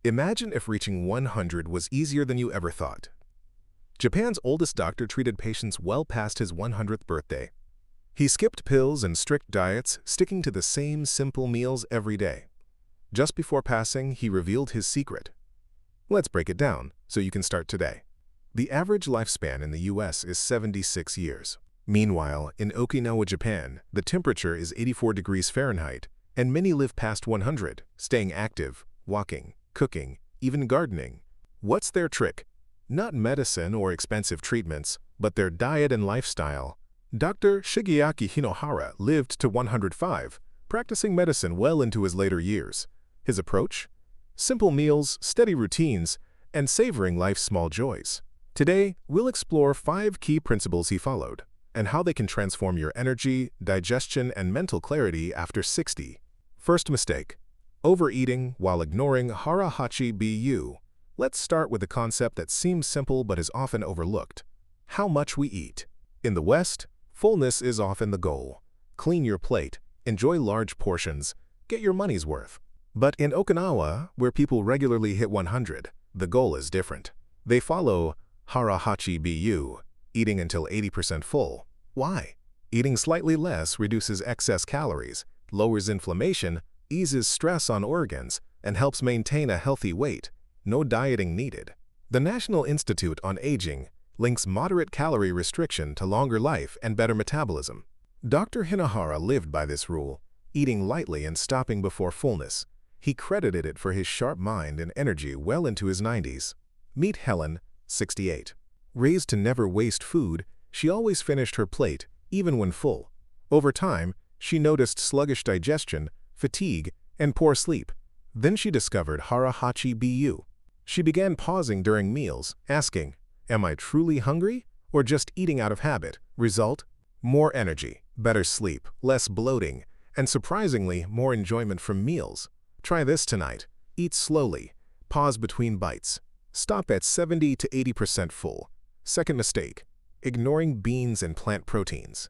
Imagine if reaching 100 was easier than you ever thought. Japan's oldest doctor treated patients well past his 100th birthday. He skipped pills and strict diets, sticking to the same simple meals every day. Just before passing, he revealed his secret. Let's break it down so you can start today. The average lifespan in the US is 76 years. Meanwhile, in Okinawa, Japan, the temperature is 84 degrees Fahrenheit, and many live past 100, staying active, walking, cooking, even gardening. What's their trick? Not medicine or expensive treatments, but their diet and lifestyle. Dr. Shigeaki Hinohara lived to 105, practicing medicine well into his later years. His approach? Simple meals, steady routines, and savoring life's small joys. Today, we'll explore 5 key principles he followed, and how they can transform your energy, digestion, and mental clarity after 60. First mistake: overeating while ignoring hara-hachi bu. Let's start with a concept that seems simple but is often overlooked: how much we eat. In the West, fullness is often the goal. Clean your plate, enjoy large portions, get your money's worth. But in Okinawa, where people regularly hit 100, the goal is different. They follow hara-hachi bu, eating until 80% full. Why? Eating slightly less reduces excess calories, lowers inflammation, eases stress on organs, and helps maintain a healthy weight. No dieting needed. The National Institute on Aging links moderate calorie restriction to longer life and better metabolism. Dr. Hinohara lived by this rule, eating lightly and stopping before fullness. He credited it for his sharp mind and energy well into his 90s. Meet Helen, 68. Raised to never waste food, she always finished her plate, even when full. Over time, she noticed sluggish digestion, fatigue, and poor sleep. Then she discovered hara-hachi bu. She began pausing during meals, asking, "Am I truly hungry, or just eating out of habit?" Result: more energy, better sleep, less bloating, and surprisingly, more enjoyment from meals. Try this tonight. Eat slowly. Pause between bites. Stop at 70 to 80% full. Second mistake: ignoring beans and plant proteins.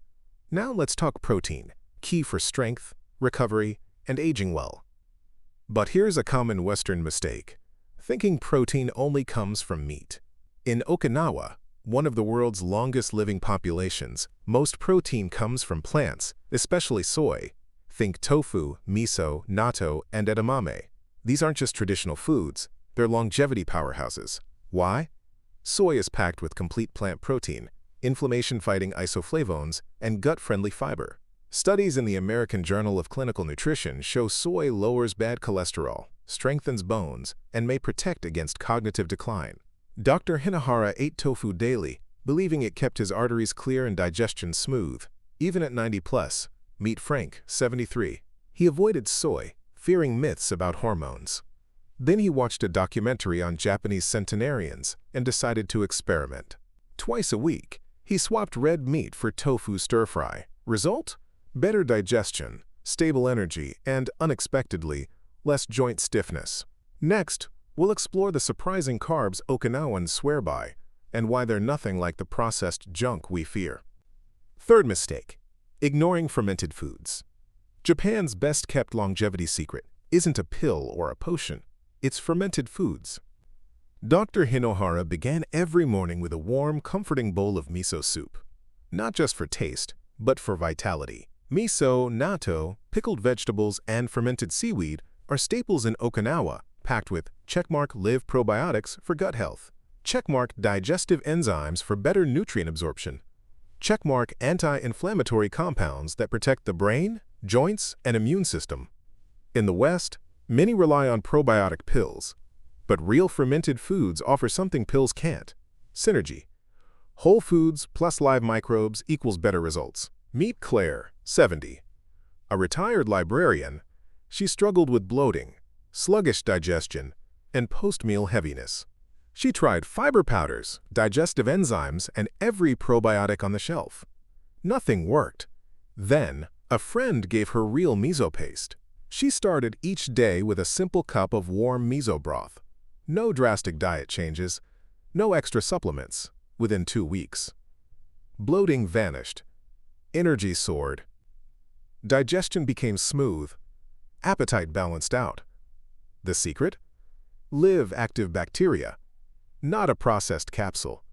Now let's talk protein, key for strength, recovery, and aging well. But here's a common Western mistake: thinking protein only comes from meat. In Okinawa, one of the world's longest living populations, most protein comes from plants, especially soy. Think tofu, miso, natto, and edamame. These aren't just traditional foods, they're longevity powerhouses. Why? Soy is packed with complete plant protein, inflammation-fighting isoflavones, and gut-friendly fiber. Studies in the American Journal of Clinical Nutrition show soy lowers bad cholesterol, strengthens bones, and may protect against cognitive decline. Dr. Hinohara ate tofu daily, believing it kept his arteries clear and digestion smooth. Even at 90+, meet Frank, 73. He avoided soy, fearing myths about hormones. Then he watched a documentary on Japanese centenarians and decided to experiment. Twice a week, he swapped red meat for tofu stir-fry. Result? Better digestion, stable energy, and, unexpectedly, less joint stiffness. Next, we'll explore the surprising carbs Okinawans swear by and why they're nothing like the processed junk we fear. Third mistake: ignoring fermented foods. Japan's best-kept longevity secret isn't a pill or a potion, it's fermented foods. Dr. Hinohara began every morning with a warm, comforting bowl of miso soup. Not just for taste, but for vitality. Miso, natto, pickled vegetables, and fermented seaweed are staples in Okinawa, packed with checkmark live probiotics for gut health, checkmark digestive enzymes for better nutrient absorption, checkmark anti-inflammatory compounds that protect the brain, joints, and immune system. In the West, many rely on probiotic pills, but real fermented foods offer something pills can't: synergy. Whole foods plus live microbes equals better results. Meet Claire, 70. A retired librarian, she struggled with bloating, sluggish digestion, and post-meal heaviness. She tried fiber powders, digestive enzymes, and every probiotic on the shelf. Nothing worked. Then, a friend gave her real miso paste. She started each day with a simple cup of warm miso broth. No drastic diet changes, no extra supplements. Within 2 weeks, bloating vanished, energy soared, digestion became smooth, appetite balanced out. The secret? Live active bacteria, not a processed capsule.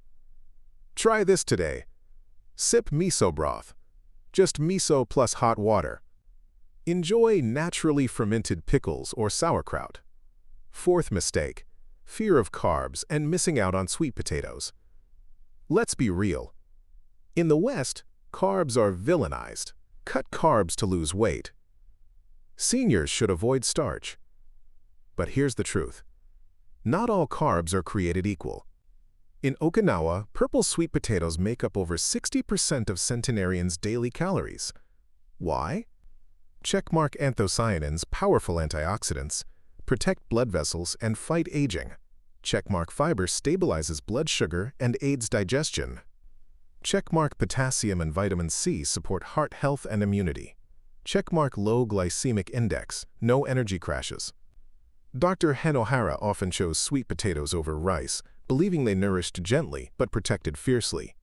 Try this today. Sip miso broth. Just miso plus hot water. Enjoy naturally fermented pickles or sauerkraut. Fourth mistake: fear of carbs and missing out on sweet potatoes. Let's be real. In the West, carbs are villainized. Cut carbs to lose weight. Seniors should avoid starch. But here's the truth. Not all carbs are created equal. In Okinawa, purple sweet potatoes make up over 60% of centenarians' daily calories. Why? Checkmark anthocyanins, powerful antioxidants, protect blood vessels and fight aging. Checkmark fiber stabilizes blood sugar and aids digestion. Checkmark potassium and vitamin C support heart health and immunity. Checkmark low glycemic index, no energy crashes. Dr. Hinohara often chose sweet potatoes over rice, believing they nourished gently but protected fiercely.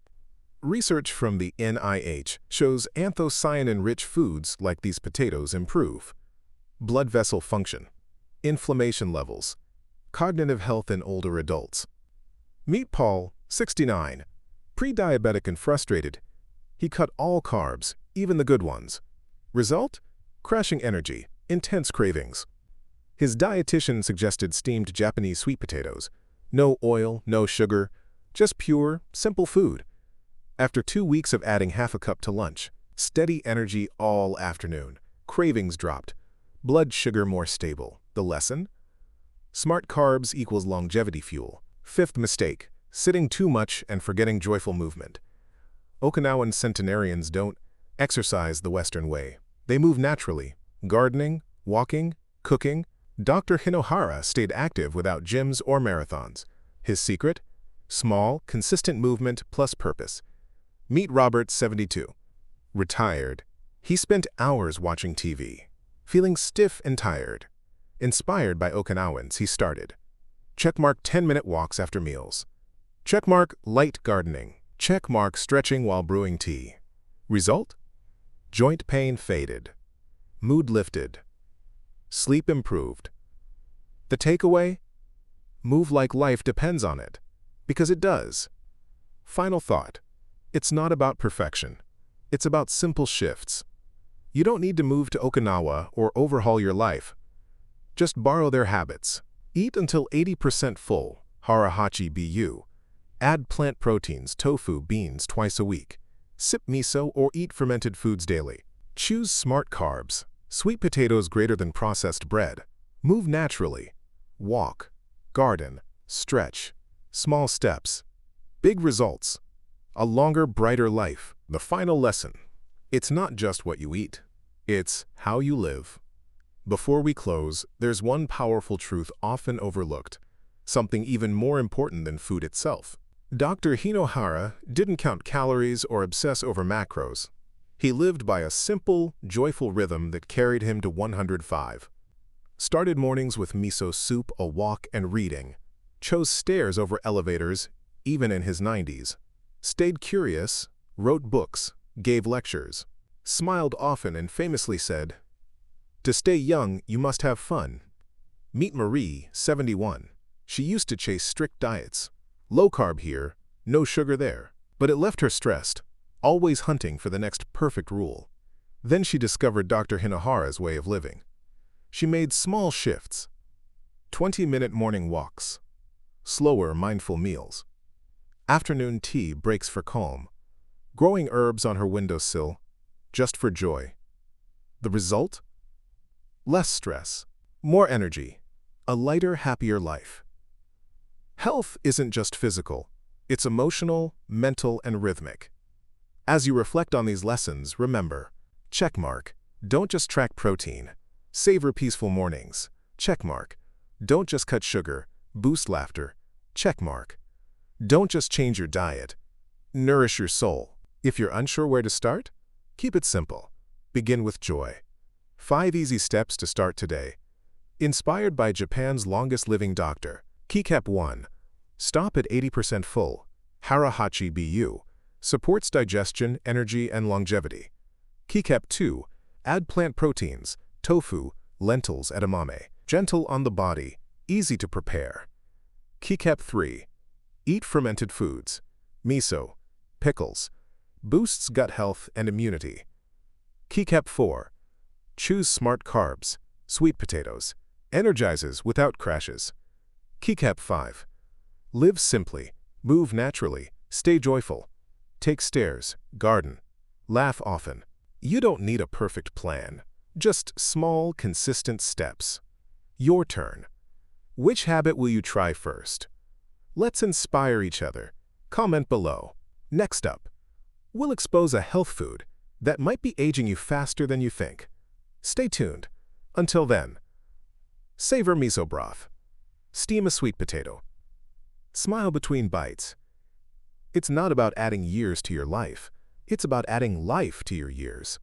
Research from the NIH shows anthocyanin-rich foods like these potatoes improve blood vessel function, inflammation levels, cognitive health in older adults. Meet Paul, 69, pre-diabetic and frustrated. He cut all carbs, even the good ones. Result? Crashing energy, intense cravings. His dietitian suggested steamed Japanese sweet potatoes. No oil, no sugar, just pure, simple food. After 2 weeks of adding half a cup to lunch, steady energy all afternoon, cravings dropped, blood sugar more stable. The lesson? Smart carbs equals longevity fuel. Fifth mistake: sitting too much and forgetting joyful movement. Okinawan centenarians don't exercise the Western way. They move naturally. Gardening, walking, cooking. Dr. Hinohara stayed active without gyms or marathons. His secret? Small, consistent movement plus purpose. Meet Robert, 72. Retired. He spent hours watching TV, feeling stiff and tired. Inspired by Okinawans, he started. Checkmark 10-minute walks after meals. Checkmark light gardening. Checkmark stretching while brewing tea. Result? Joint pain faded. Mood lifted. Sleep improved. The takeaway? Move like life depends on it, because it does. Final thought. It's not about perfection. It's about simple shifts. You don't need to move to Okinawa or overhaul your life. Just borrow their habits. Eat until 80% full, harahachi bu. Add plant proteins, tofu, beans twice a week. Sip miso or eat fermented foods daily. Choose smart carbs. Sweet potatoes greater than processed bread. Move naturally. Walk. Garden. Stretch. Small steps. Big results. A longer, brighter life. The final lesson. It's not just what you eat. It's how you live. Before we close, there's one powerful truth often overlooked. Something even more important than food itself. Dr. Hinohara didn't count calories or obsess over macros. He lived by a simple, joyful rhythm that carried him to 105. Started mornings with miso soup, a walk, and reading. Chose stairs over elevators, even in his 90s. Stayed curious, wrote books, gave lectures. Smiled often and famously said, "To stay young, you must have fun." Meet Marie, 71. She used to chase strict diets. Low carb here, no sugar there. But it left her stressed, always hunting for the next perfect rule. Then she discovered Dr. Hinohara's way of living. She made small shifts. 20-minute morning walks. Slower, mindful meals. Afternoon tea breaks for calm. Growing herbs on her windowsill, just for joy. The result? Less stress, more energy, a lighter, happier life. Health isn't just physical, it's emotional, mental, and rhythmic. As you reflect on these lessons, remember, checkmark, don't just track protein, savor peaceful mornings. Checkmark, don't just cut sugar, boost laughter. Checkmark, don't just change your diet, nourish your soul. If you're unsure where to start, keep it simple. Begin with joy. 5 easy steps to start today. Inspired by Japan's longest-living doctor. Keycap 1. Stop at 80% full. Harahachi bu. Supports digestion, energy, and longevity. Keycap 2. Add plant proteins, tofu, lentils, edamame. Gentle on the body. Easy to prepare. Keycap 3. Eat fermented foods. Miso, pickles. Boosts gut health and immunity. Keycap 4. Choose smart carbs. Sweet potatoes. Energizes without crashes. Keycap 5. Live simply. Move naturally. Stay joyful. Take stairs. Garden. Laugh often. You don't need a perfect plan. Just small, consistent steps. Your turn. Which habit will you try first? Let's inspire each other. Comment below. Next up, we'll expose a health food that might be aging you faster than you think. Stay tuned. Until then, savor miso broth. Steam a sweet potato. Smile between bites. It's not about adding years to your life. It's about adding life to your years.